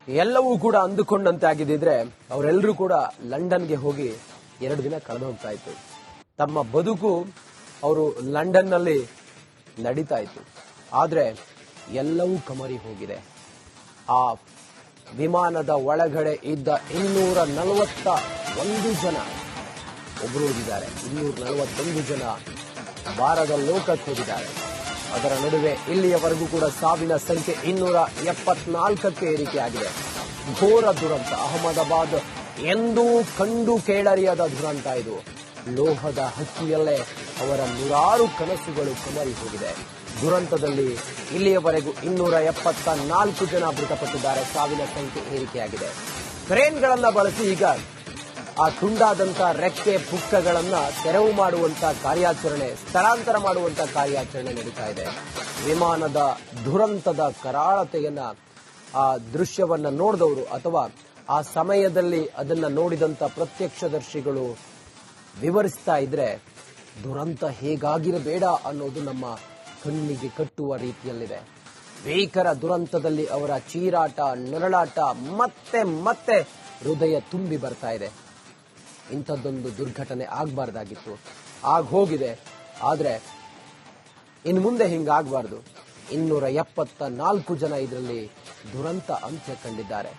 ಎಲ್ಲವೂ ಕೂಡ ಅಂದುಕೊಂಡಂತೆ ಆಗಿದ್ದಿದ್ರೆ ಅವರೆಲ್ಲರೂ ಕೂಡ ಲಂಡನ್ಗೆ ಹೋಗಿ 2 ದಿನ ಕಳೆದು ಹೋಗ್ತಾ ಇತ್ತು. ತಮ್ಮ ಬದುಕು ಅವರು ಲಂಡನ್ನಲ್ಲಿ ನಡೀತಾ ಇತ್ತು. ಆದ್ರೆ ಎಲ್ಲವೂ ಕಮರಿ ಹೋಗಿದೆ. ಆ ವಿಮಾನದ ಒಳಗಡೆ ಇದ್ದ 241 ಜನ ಒಬ್ಬರು ಹೋಗಿದ್ದಾರೆ. 241 ಜನ ಭಾರತ ಲೋಕಕ್ಕೆ ಹೋಗಿದ್ದಾರೆ. ಅದರ ನಡುವೆ ಇಲ್ಲಿಯವರೆಗೂ ಕೂಡ ಸಾವಿನ ಸಂಖ್ಯೆ 274ಕ್ಕೆ ಏರಿಕೆಯಾಗಿದೆ. ಘೋರ ದುರಂತ. ಅಹಮದಾಬಾದ್ ಎಂದೂ ಕಂಡು ಕೇಳರಿಯದ ದುರಂತ ಇದು. ಲೋಹದ ಹಕ್ಕಿಯಲ್ಲೇ ಅವರ 100 ಕನಸುಗಳು ಕಮರಿ ಹೋಗಿದೆ. ದುರಂತದಲ್ಲಿ ಇಲ್ಲಿಯವರೆಗೂ 274 ಜನ ಮೃತಪಟ್ಟಿದ್ದಾರೆ. ಸಾವಿನ ಸಂಖ್ಯೆ ಏರಿಕೆಯಾಗಿದೆ. ಕ್ರೇನ್ಗಳನ್ನ ಬಳಸಿ ಈಗ ಆ ತುಂಡಾದಂತ ರೆಕ್ಕೆ ಪುಕ್ಕಗಳನ್ನ ತೆರವು ಮಾಡುವಂತ ಕಾರ್ಯಾಚರಣೆ, ಸ್ಥಳಾಂತರ ಮಾಡುವಂತ ಕಾರ್ಯಾಚರಣೆ ನಡೀತಾ ಇದೆ. ವಿಮಾನದ ದುರಂತದ ಕರಾಳತೆಯನ್ನ ಆ ದೃಶ್ಯವನ್ನ ನೋಡಿದವರು ಅಥವಾ ಆ ಸಮಯದಲ್ಲಿ ಅದನ್ನ ನೋಡಿದಂತ ಪ್ರತ್ಯಕ್ಷದರ್ಶಿಗಳು ವಿವರಿಸ್ತಾ ಇದ್ರೆ ದುರಂತ ಹೇಗಾಗಿರಬೇಡ ಅನ್ನೋದು ನಮ್ಮ ಕಣ್ಣಿಗೆ ಕಟ್ಟುವ ರೀತಿಯಲ್ಲಿದೆ. ಭೀಕರ ದುರಂತದಲ್ಲಿ ಅವರ ಚೀರಾಟ, ನರಳಾಟ ಮತ್ತೆ ಮತ್ತೆ ಹೃದಯ ತುಂಬಿ ಬರ್ತಾ ಇದೆ. ಇಂಥದ್ದೊಂದು ದುರ್ಘಟನೆ ಆಗಬಾರ್ದಾಗಿತ್ತು, ಆಗ ಹೋಗಿದೆ. ಆದ್ರೆ ಇನ್ನು ಮುಂದೆ ಹಿಂಗಾಗಬಾರ್ದು. 274 ಜನ ಇದರಲ್ಲಿ ದುರಂತ ಅಂತ್ಯ ಕಂಡಿದ್ದಾರೆ.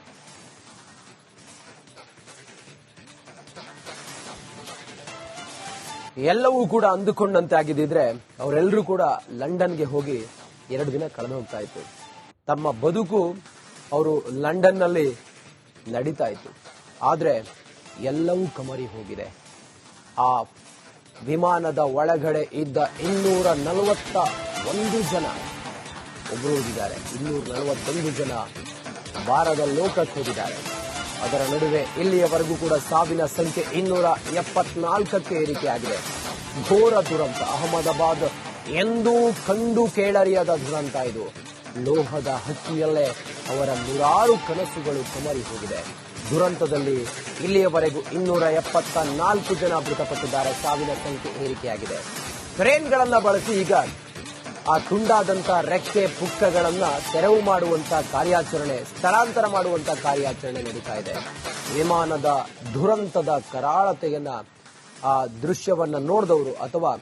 ಎಲ್ಲವೂ ಕೂಡ ಅಂದುಕೊಂಡಂತೆ ಆಗಿದ್ದಿದ್ರೆ ಅವರೆಲ್ಲರೂ ಕೂಡ ಲಂಡನ್ಗೆ ಹೋಗಿ 2 ದಿನ ಕಳೆದು ಹೋಗ್ತಾ ಇತ್ತು. ತಮ್ಮ ಬದುಕು ಅವರು ಲಂಡನ್ನಲ್ಲಿ ನಡೀತಾ ಇತ್ತು. ಆದ್ರೆ ಎಲ್ಲವೂ ಕಮರಿ ಹೋಗಿದೆ. ಆ ವಿಮಾನದ ಒಳಗಡೆ ಇದ್ದ 241 ಜನ ಒಬ್ಬರು ಹೋಗಿದ್ದಾರೆ. 241 ಜನ ಭಾರತ ಲೋಕಕ್ಕೆ ಹೋಗಿದ್ದಾರೆ. ಅದರ ನಡುವೆ ಇಲ್ಲಿಯವರೆಗೂ ಕೂಡ ಸಾವಿನ ಸಂಖ್ಯೆ 274ಕ್ಕೆ ಏರಿಕೆಯಾಗಿದೆ. ಘೋರ ದುರಂತ. ಅಹಮದಾಬಾದ್ ಎಂದೂ ಕಂಡು ಕೇಳರಿಯದ ದುರಂತ ಇದು. ಲೋಹದ ಹಕ್ಕಿಯಲ್ಲೇ ಅವರ 100 ಕನಸುಗಳು ಕಮರಿ ಹೋಗಿದೆ. ದುರಂತದಲ್ಲಿ ಇಲ್ಲಿಯವರೆಗೂ 274 ಜನ ಮೃತಪಟ್ಟಿದ್ದಾರೆ. ಸಾವಿನ ಸಂಖ್ಯೆ ಏರಿಕೆಯಾಗಿದೆ. ಕ್ರೇನ್ಗಳನ್ನ ಬಳಸಿ ಈಗ ಆ ತುಂಡಾದಂತ ರೆಕ್ಕೆ ಪುಕ್ಕಗಳನ್ನ ತೆರವು ಮಾಡುವಂತ ಕಾರ್ಯಾಚರಣೆ, ಸ್ಥಳಾಂತರ ಮಾಡುವಂತ ಕಾರ್ಯಾಚರಣೆ ನಡೀತಾ ಇದೆ. ವಿಮಾನದ ದುರಂತದ ಕರಾಳತೆಯನ್ನ ಆ ದೃಶ್ಯವನ್ನ ನೋಡಿದವರು ಅಥವಾ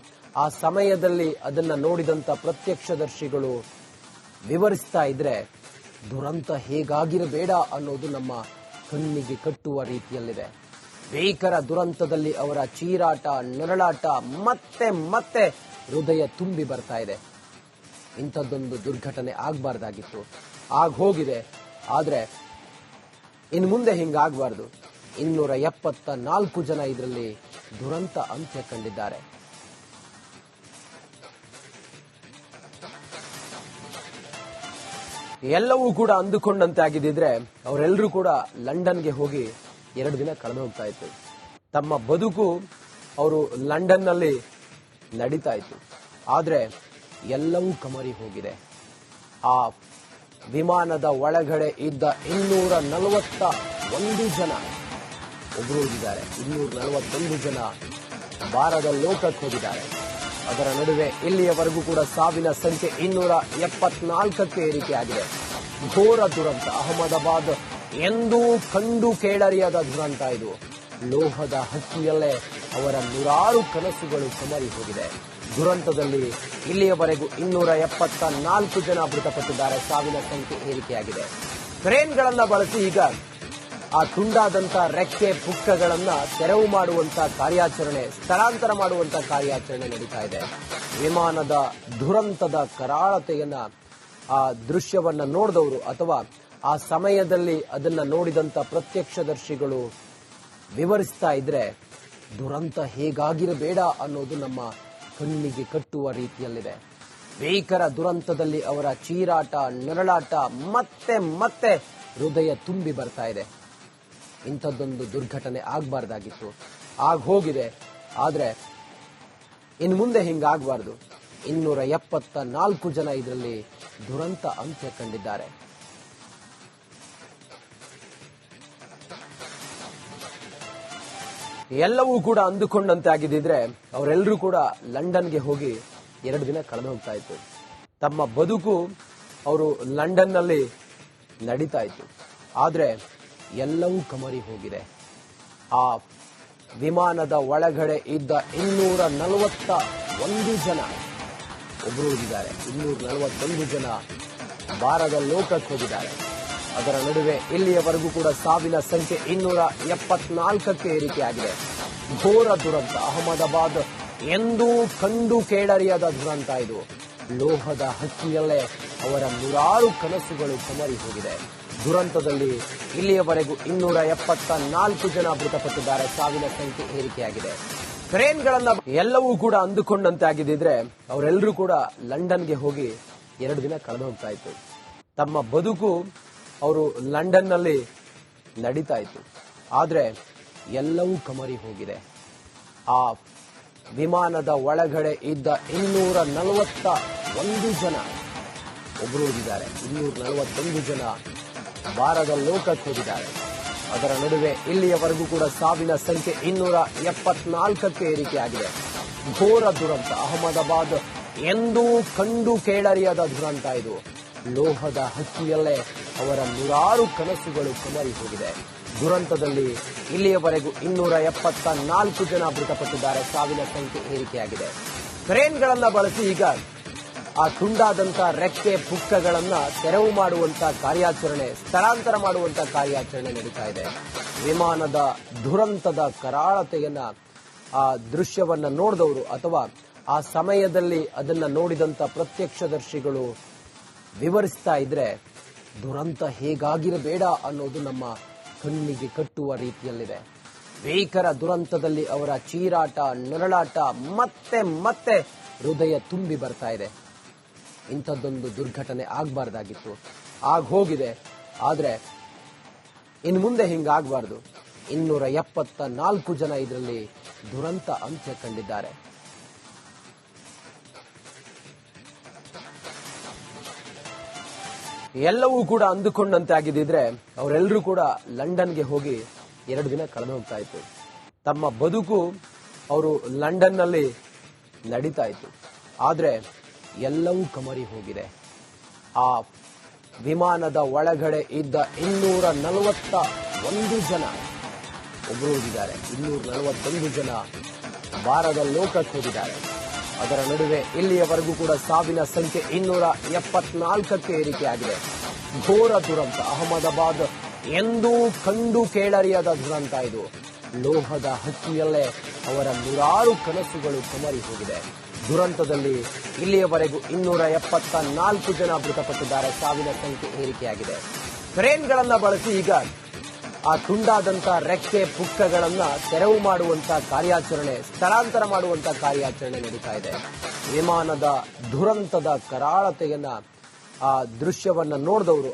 ಆ ಸಮಯದಲ್ಲಿ ಅದನ್ನ ನೋಡಿದಂತ ಪ್ರತ್ಯಕ್ಷದರ್ಶಿಗಳು ವಿವರಿಸ್ತಾ ಇದ್ರೆ ದುರಂತ ಹೇಗಾಗಿರಬೇಡ ಅನ್ನೋದು ನಮ್ಮ ಕಣ್ಣಿಗೆ ಕಟ್ಟುವ ರೀತಿಯಲ್ಲಿದೆ. ಭೀಕರ ದುರಂತದಲ್ಲಿ ಅವರ ಚೀರಾಟ, ನರಳಾಟ ಮತ್ತೆ ಮತ್ತೆ ಹೃದಯ ತುಂಬಿ ಬರ್ತಾ ಇದೆ. ಇಂಥದ್ದೊಂದು ದುರ್ಘಟನೆ ಆಗಬಾರ್ದಾಗಿತ್ತು, ಆಗ ಹೋಗಿದೆ. ಆದ್ರೆ ಇನ್ನು ಮುಂದೆ ಹಿಂಗಾಗಬಾರ್ದು. 274 ಜನ ಇದರಲ್ಲಿ ದುರಂತ ಅಂತ್ಯ ಕಂಡಿದ್ದಾರೆ. ಎಲ್ಲವೂ ಕೂಡ ಅಂದುಕೊಂಡಂತೆ ಆಗಿದ್ದಿದ್ರೆ ಅವರೆಲ್ಲರೂ ಕೂಡ ಲಂಡನ್ಗೆ ಹೋಗಿ 2 ದಿನ ಕಳೆದು ಹೋಗ್ತಾ ಇತ್ತು. ತಮ್ಮ ಬದುಕು ಅವರು ಲಂಡನ್ನಲ್ಲಿ ನಡೀತಾ ಇತ್ತು. ಆದ್ರೆ ಎಲ್ಲವೂ ಕಮರಿ ಹೋಗಿದೆ. ಆ ವಿಮಾನದ ಒಳಗಡೆ ಇದ್ದ 241 ಜನ ಒಬ್ಬರು ಹೋಗಿದ್ದಾರೆ. 241 ಜನ ಭಾರತ ಲೋಕಕ್ಕೆ ಹೋಗಿದ್ದಾರೆ. ಅದರ ನಡುವೆ ಇಲ್ಲಿಯವರೆಗೂ ಕೂಡ ಸಾವಿನ ಸಂಖ್ಯೆ 274ಕ್ಕೆ ಏರಿಕೆಯಾಗಿದೆ. ಘೋರ ದುರಂತ. ಅಹಮದಾಬಾದ್ ಎಂದೂ ಕಂಡು ಕೇಳರಿಯದ ದುರಂತ ಇದು. ಲೋಹದ ಹಕ್ಕಿಯಲ್ಲೇ ಅವರ 100 ಕನಸುಗಳು ಕಮರಿ ಹೋಗಿದೆ. ದುರಂತದಲ್ಲಿ ಇಲ್ಲಿಯವರೆಗೂ 274 ಜನ ಮೃತಪಟ್ಟಿದ್ದಾರೆ. ಸಾವಿನ ಸಂಖ್ಯೆ ಏರಿಕೆಯಾಗಿದೆ. ಕ್ರೇನ್ಗಳನ್ನ ಬಳಸಿ ಈಗ ಆ ತುಂಡಾದಂತ ರೆಕ್ಕೆ ಪುಕ್ಕಗಳನ್ನ ತೆರವು ಮಾಡುವಂತ ಕಾರ್ಯಾಚರಣೆ, ಸ್ಥಳಾಂತರ ಮಾಡುವಂತ ಕಾರ್ಯಾಚರಣೆ ನಡೀತಾ ಇದೆ. ವಿಮಾನದ ದುರಂತದ ಕರಾಳತೆಯನ್ನ ಆ ದೃಶ್ಯವನ್ನ ನೋಡಿದವರು ಅಥವಾ ಆ ಸಮಯದಲ್ಲಿ ಅದನ್ನ ನೋಡಿದಂತ ಪ್ರತ್ಯಕ್ಷದರ್ಶಿಗಳು ವಿವರಿಸ್ತಾ ಇದ್ರೆ ದುರಂತ ಹೇಗಾಗಿರಬೇಡ ಅನ್ನೋದು ನಮ್ಮ ಕಣ್ಣಿಗೆ ಕಟ್ಟುವ ರೀತಿಯಲ್ಲಿದೆ. ಭೀಕರ ದುರಂತದಲ್ಲಿ ಅವರ ಚೀರಾಟ, ನರಳಾಟ ಮತ್ತೆ ಮತ್ತೆ ಹೃದಯ ತುಂಬಿ ಬರ್ತಾ ಇದೆ. ಇಂಥದ್ದೊಂದು ದುರ್ಘಟನೆ ಆಗಬಾರ್ದಾಗಿತ್ತು, ಆಗ ಹೋಗಿದೆ. ಆದ್ರೆ ಇನ್ನು ಮುಂದೆ ಹಿಂಗಾಗಬಾರ್ದು. 274 ಜನ ಇದರಲ್ಲಿ ದುರಂತ ಅಂತ್ಯ ಕಂಡಿದ್ದಾರೆ. ಎಲ್ಲವೂ ಕೂಡ ಅಂದುಕೊಂಡಂತೆ ಆಗಿದ್ದಿದ್ರೆ ಅವರೆಲ್ಲರೂ ಕೂಡ ಲಂಡನ್ಗೆ ಹೋಗಿ 2 ದಿನ ಕಳೆದು ಹೋಗ್ತಾ ಇತ್ತು. ತಮ್ಮ ಬದುಕು ಅವರು ಲಂಡನ್ನಲ್ಲಿ ನಡೀತಾ ಇತ್ತು. ಆದ್ರೆ ಎಲ್ಲವೂ ಕಮರಿ ಹೋಗಿದೆ. ಆ ವಿಮಾನದ ಒಳಗಡೆ ಇದ್ದ 241 ಜನ ಒಬ್ಬರು ಹೋಗಿದ್ದಾರೆ. 241 ಜನ ಬಾರದ ಲೋಕಕ್ಕೆ ಹೋಗಿದ್ದಾರೆ. ಅದರ ನಡುವೆ ಇಲ್ಲಿಯವರೆಗೂ ಕೂಡ ಸಾವಿನ ಸಂಖ್ಯೆ 274ಕ್ಕೆ ಏರಿಕೆಯಾಗಿದೆ. ಘೋರ ದುರಂತ. ಅಹಮದಾಬಾದ್ ಎಂದೂ ಕಂಡು ಕೇಳರಿಯದ ದುರಂತ ಇದು. ಲೋಹದ ಹಕ್ಕಿಯಲ್ಲೇ ಅವರ ನೂರಾರು ಕನಸುಗಳು ಕಮರಿ ಹೋಗಿದೆ. ದುರಂತದಲ್ಲಿ ಇಲ್ಲಿಯವರೆಗೂ 274 ಜನ ಮೃತಪಟ್ಟಿದ್ದಾರೆ. ಸಾವಿನ ಸಂಖ್ಯೆ ಏರಿಕೆಯಾಗಿದೆ. ಕ್ರೇನ್ಗಳನ್ನ ಎಲ್ಲವೂ ಕೂಡ ಅಂದುಕೊಂಡಂತೆ ಆಗಿದ್ದಿದ್ರೆ ಅವರೆಲ್ಲರೂ ಕೂಡ ಲಂಡನ್ಗೆ ಹೋಗಿ 2 ದಿನ ಕಳೆದು ಹೋಗ್ತಾ ಇತ್ತು. ತಮ್ಮ ಬದುಕು ಅವರು ಲಂಡನ್ನಲ್ಲಿ ನಡೀತಾ ಇತ್ತು. ಆದ್ರೆ ಎಲ್ಲವೂ ಕಮರಿ ಹೋಗಿದೆ. ಆ ವಿಮಾನದ ಒಳಗಡೆ ಇದ್ದ 241 ಜನ ಒಬ್ಬರು ಹೋಗಿದ್ದಾರೆ. 241 ಜನ ಬಾರದ ಲೋಕಕ್ಕೆ ಹೋಗಿದ್ದಾರೆ. ಅದರ ನಡುವೆ ಇಲ್ಲಿಯವರೆಗೂ ಕೂಡ ಸಾವಿನ ಸಂಖ್ಯೆ 274ಕ್ಕೆ ಏರಿಕೆಯಾಗಿದೆ. ಘೋರ ದುರಂತ. ಅಹಮದಾಬಾದ್ ಎಂದೂ ಕಂಡು ಕೇಳರಿಯದ ದುರಂತ ಇದು. ಲೋಹದ ಹಕ್ಕಿಯಲ್ಲೇ ಅವರ ನೂರಾರು ಕನಸುಗಳು ಕಮರಿ ಹೋಗಿದೆ. ದುರಂತದಲ್ಲಿ ಇಲ್ಲಿಯವರೆಗೂ 274 ಜನ ಮೃತಪಟ್ಟಿದ್ದಾರೆ. ಸಾವಿನ ಸಂಖ್ಯೆ ಏರಿಕೆಯಾಗಿದೆ. ಕ್ರೇನ್ಗಳನ್ನ ಬಳಸಿ ಈಗ ಆ ತುಂಡಾದಂತ ರೆಕ್ಕೆ ಪುಕ್ಕಗಳನ್ನ ತೆರವು ಮಾಡುವಂತ ಕಾರ್ಯಾಚರಣೆ, ಸ್ಥಳಾಂತರ ಮಾಡುವಂತ ಕಾರ್ಯಾಚರಣೆ ನಡೀತಾ ಇದೆ. ವಿಮಾನದ ದುರಂತದ ಕರಾಳತೆಯನ್ನ ಆ ದೃಶ್ಯವನ್ನ ನೋಡಿದವರು ಅಥವಾ ಆ ಸಮಯದಲ್ಲಿ ಅದನ್ನ ನೋಡಿದಂತ ಪ್ರತ್ಯಕ್ಷದರ್ಶಿಗಳು ವಿವರಿಸ್ತಾ ಇದ್ರೆ ದುರಂತ ಹೇಗಾಗಿರಬೇಡ ಅನ್ನೋದು ನಮ್ಮ ಕಣ್ಣಿಗೆ ಕಟ್ಟುವ ರೀತಿಯಲ್ಲಿದೆ. ಭೀಕರ ದುರಂತದಲ್ಲಿ ಅವರ ಚೀರಾಟ, ನರಳಾಟ ಮತ್ತೆ ಮತ್ತೆ ಹೃದಯ ತುಂಬಿ ಬರ್ತಾ ಇದೆ. ಇಂಥದ್ದೊಂದು ದುರ್ಘಟನೆ ಆಗಬಾರ್ದಾಗಿತ್ತು, ಆಗ ಹೋಗಿದೆ. ಆದ್ರೆ ಇನ್ನು ಮುಂದೆ ಹಿಂಗಾಗಬಾರ್ದು. 274 ಜನ ಇದರಲ್ಲಿ ದುರಂತ ಅಂತ್ಯ ಕಂಡಿದ್ದಾರೆ. ಎಲ್ಲವೂ ಕೂಡ ಅಂದುಕೊಂಡಂತೆ ಆಗಿದ್ದಿದ್ರೆ ಅವರೆಲ್ಲರೂ ಕೂಡ ಲಂಡನ್ಗೆ ಹೋಗಿ 2 ದಿನ ಕಳೆದು ಹೋಗ್ತಾ ಇತ್ತು. ತಮ್ಮ ಬದುಕು ಅವರು ಲಂಡನ್ನಲ್ಲಿ ನಡೀತಾ ಇತ್ತು. ಆದ್ರೆ ಎಲ್ಲವೂ ಕಮರಿ ಹೋಗಿದೆ. ಆ ವಿಮಾನದ ಒಳಗಡೆ ಇದ್ದ 241 ಜನ ಒಬ್ಬರು ಹೋಗಿದ್ದಾರೆ. 241 ಜನ ಬಾರದ ಲೋಕಕ್ಕೆ ಹೋಗಿದ್ದಾರೆ. ಅದರ ನಡುವೆ ಇಲ್ಲಿಯವರೆಗೂ ಕೂಡ ಸಾವಿನ ಸಂಖ್ಯೆ 274ಕ್ಕೆ ಏರಿಕೆಯಾಗಿದೆ. ಘೋರ ದುರಂತ. ಅಹಮದಾಬಾದ್ ಎಂದೂ ಕಂಡು ಕೇಳರಿಯದ ದುರಂತ ಇದು. ಲೋಹದ ಹಕ್ಕಿಯಲ್ಲೇ ಅವರ ನೂರಾರು ಕನಸುಗಳು ಕಮರಿ ಹೋಗಿದೆ. ದುರಂತದಲ್ಲಿ ಇಲ್ಲಿಯವರೆಗೂ 274 ಜನ ಮೃತಪಟ್ಟಿದ್ದಾರೆ. ಸಾವಿನ ಸಂಖ್ಯೆ ಏರಿಕೆಯಾಗಿದೆ. ಕ್ರೇನ್ಗಳನ್ನ ಬಳಸಿ ಈಗ ಆ ತುಂಡಾದಂತ ರೆಕ್ಕೆ ಪುಕ್ಕಗಳನ್ನ ತೆರವು ಮಾಡುವಂತ ಕಾರ್ಯಾಚರಣೆ, ಸ್ಥಳಾಂತರ ಮಾಡುವಂತ ಕಾರ್ಯಾಚರಣೆ ನಡೀತಾ ಇದೆ. ವಿಮಾನದ ದುರಂತದ ಕರಾಳತೆಯನ್ನ ಆ ದೃಶ್ಯವನ್ನ ನೋಡಿದವರು